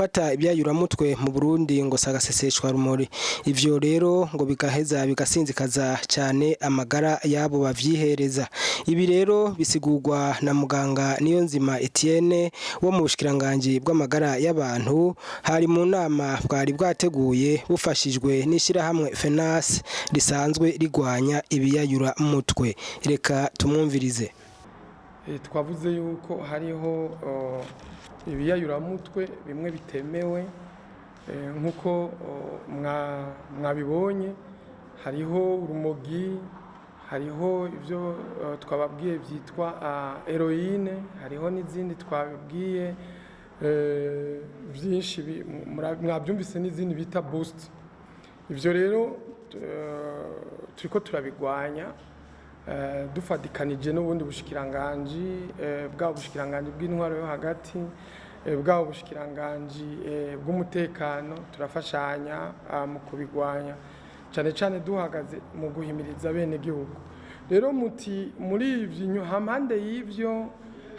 gufata ibyayuramutwe mu Burundi ngo sagaseseshwa rumuri. Ivyo rero ngo bigaheza bigasinzikaza cyane amagara yabo bavyihereza. Ibi rero bisigurwa na muganga Niyonzima Etienne wo mu bushikiranganje bw'amagara y'abantu hari mu nama bwari bwateguye bufashijwe n'ishirahamwe FENAS risanzwe rigwanya ibiyayuramutwe. Reka tumwumvirize. Twavuze yuko hariho ibiyayuramutwe bimwe bitemewe nkuko mwabibonye, hariho urumogi, hariho ibyo twababwiye byitwa heroine, hariho n'izindi twabibwiye byinshi mwabyumvise n'izindi bita boost. Ivyo rero turiko turabigwanya dufadikanije n'ubundi bushikiranganji bwa bushikiranganji bw'intwaro yo hagati bwa bushikiranganji bw'umutekano, turafashanya mu kubigwanya cyane cyane duhagaze mu guhimiriza bene gihugu. Rero muti muri ivyo hampande y'ivyo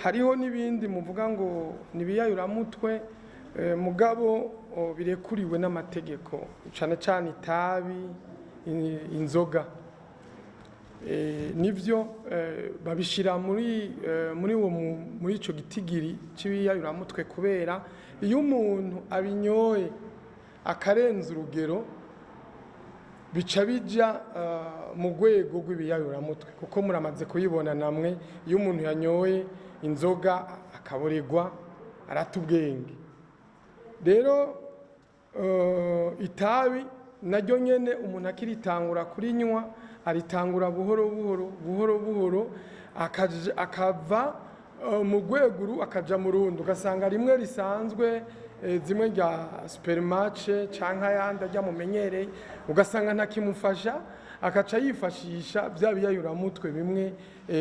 hariho n'ibindi muvuga ngo nibiyayuramutwe mugabo birekuriwe n'amategeko, cyane cyane itabi, inzoga. Nivyo babishira muri ico gitigiri c'ibiyayuramutwe kubera iyo umuntu abinyoye akarenza urugero bica bija mu rwego rw'ibiyayuramutwe, kuko muramaze kuyibona namwe iyo umuntu yanyoye inzoga akaboregwa aratubwenge. Rero itabi naryo nyene umuntu akiritangura kurinywa aritangura buhoro buhoro akava mu rwego akaja mu rundi, ugasanga rimwe risanzwe zimwe rya supermarché canke ayandi ajya mumenyereye, ugasanga ntakimufasha akaca yifashisha bya biyayuramutwe bimwe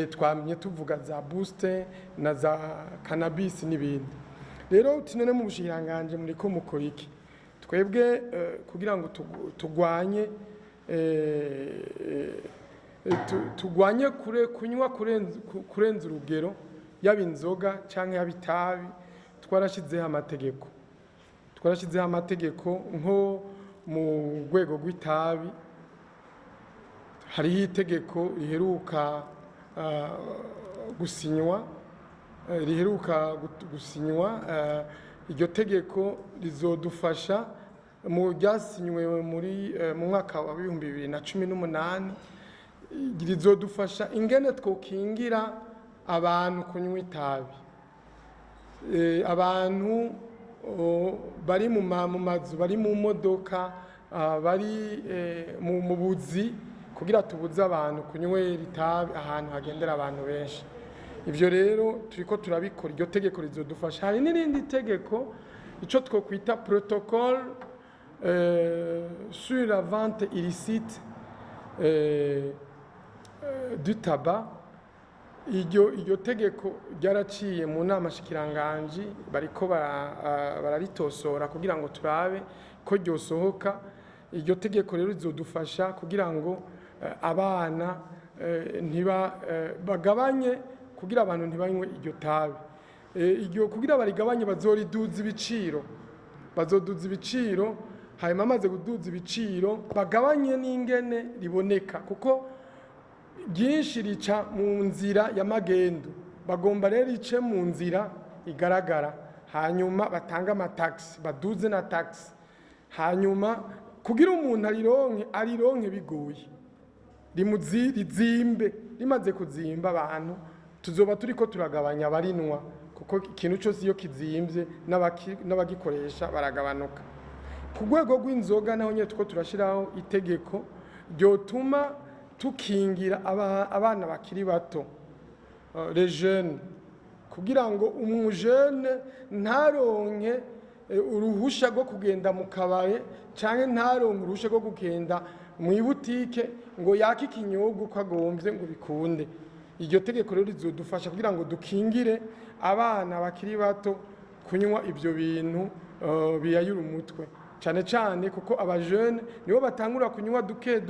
twamye tuvuga za booster na za cannabis n'ibindi. Rero utinene mu bushiranganje muriko mukora iki? Twebwe kugira ngo tugwanye kunywa kurenza urugero yaba inzoga canke yaba itabi, twarashizeho amategeko nko mu rwego rw'itabi hariho itegeko riheruka gusinywa iryo tegeko rizodufasha mu ryasinywe mu mwaka wa 2018 rizodufasha ingene twokingira abantu kunywa itabi, abantu bari mu mazu, bari mu modoka, bari mu buzi, kugira tubuze abantu kunywera itabi ahantu hagendera abantu benshi. Ivyo rero turiko turabikora, iryo tegeko rizodufasha. Hari n'irindi tegeko ico twokwita protocole sur la vente illicite du tabac. Iryo tegeko ryaraciye mu nama shikiranganji bariko bararitosora kugira ngo turabe ko ryosohoka. Iryo tegeko rero rizodufasha kugira ngo abana bagabanye, kugira abantu ntibanywe iryo tabi. Iryo kugira barigabanye bazoriduza ibiciro, hanyuma amaze kuduza ibiciro bagabanye n'ingene riboneka, kuko byinshi rica mu nzira ya magendu. Bagomba rero ice mu nzira igaragara, hanyuma batanga amataxi, baduze na taxi, hanyuma kugira umuntu arironke bigoye, rizimbe. Rimaze kuzimba abantu tuzoba turiko turagabanya abarinwa, kuko ikintu cyose iyo kizimbye n'abagikoresha baragabanuka. Ku rwego rw'inzoga naho nyine two turashiraho itegeko ryotuma tukingira abana bakiri bato, les jeunes, kugira ngo umujene ntaronke uruhusha rwo kugenda mu kabare canke ntaronke uruhusha rwo kugenda mu ibutike ngo yake ikinyobwa uko agomvye ngo bikunde. Iryo tegeko rero rizodufasha kugira ngo dukingire abana bakiri bato kunywa ivyo bintu biyayura umutwe, cyane cyane kuko abajene nibo batangura kunywa duke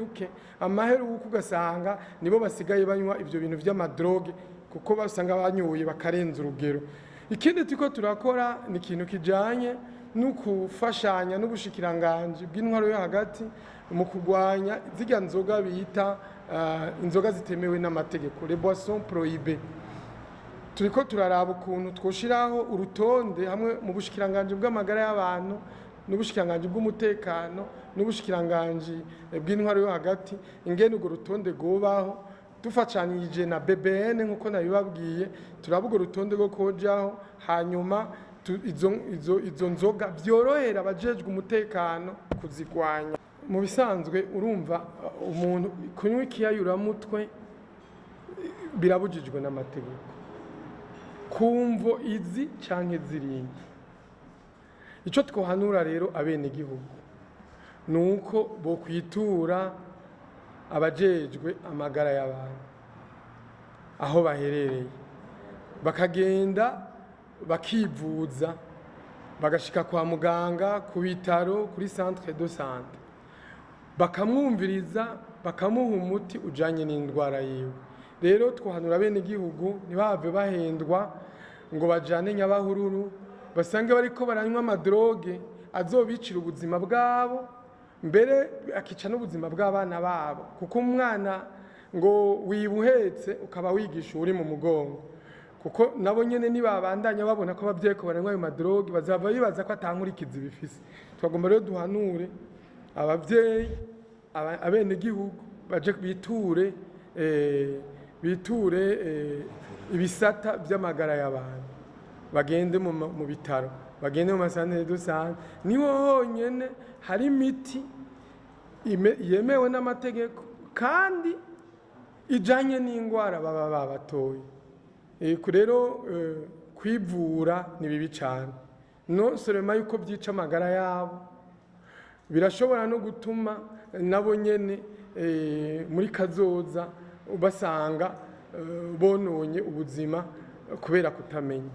amaheruka ugasanga nibo basigaye banywa ivyo bintu vy'amadroge, kuko basanga banyoye bakarenza urugero. Ikindi tuko turakora ni ikintu kijanye n'ukufashanya n'ubushikiranganji bw'intwaro yo hagati mu kurwanya zirya nzoga bita inzoga zitemewe n'amategeko, les boissons prohibées. Turiko turaraba ukuntu twoshiraho urutonde hamwe mu bushikiranganji bw'amagara y'abantu n'ubushikiranganji bw'umutekano n'ubushikiranganji bw'intwaro yo hagati, ingene urwo rutonde rwobaho dufatanije na BBN nkuko nabibabwiye, turaba urwo rutonde rwo kojaho, hanyuma izo nzoga byorohera abajejwe umutekano kuzigwanya. Mu bisanzwe urumva umuntu kunywa ikiyayuramutwe birabujijwe n'amategeko, kumvo izi canke zirindi. Ico twohanura rero abenegihugu nuko bo kwitura abajejwe amagara y'abantu aho baherereye, bakagenda bakivuza, bagashika kwa muganga, ku bitaro, kuri centre de santé, bakamwumviriza, bakamuha umuti ujanye n'indwara yiwe. Rero twohanura abenegihugu ntibave bahendwa ngo bajane nyabahururu, basange bariko baranywa amadroge azobicira ubuzima bwabo, mbere akica n'ubuzima bw'abana babo, kuko umwana ngo wibuhetse ukaba wigisha uri mu mugongo, kuko nabo nyene nibabandanya babona ko abavyeyi ko baranywa ayo madroge bazava bibaza ko atankurikizi bifise. Twagomba rero duhanure abavyeyi, abenegihugu baje biture ibisata by'amagara y'abantu, bagende mu bitaro, bagende mu masantere de santé, niho honyene hari imiti yemewe n'amategeko kandi ijanye n'indwara baba babatoye. Rero kwivura ni bibi cyane, no seulement yuko byica amagara yabo, birashobora no gutuma nabo nyene muri kazoza basanga bononye ubuzima kubera kutamenya.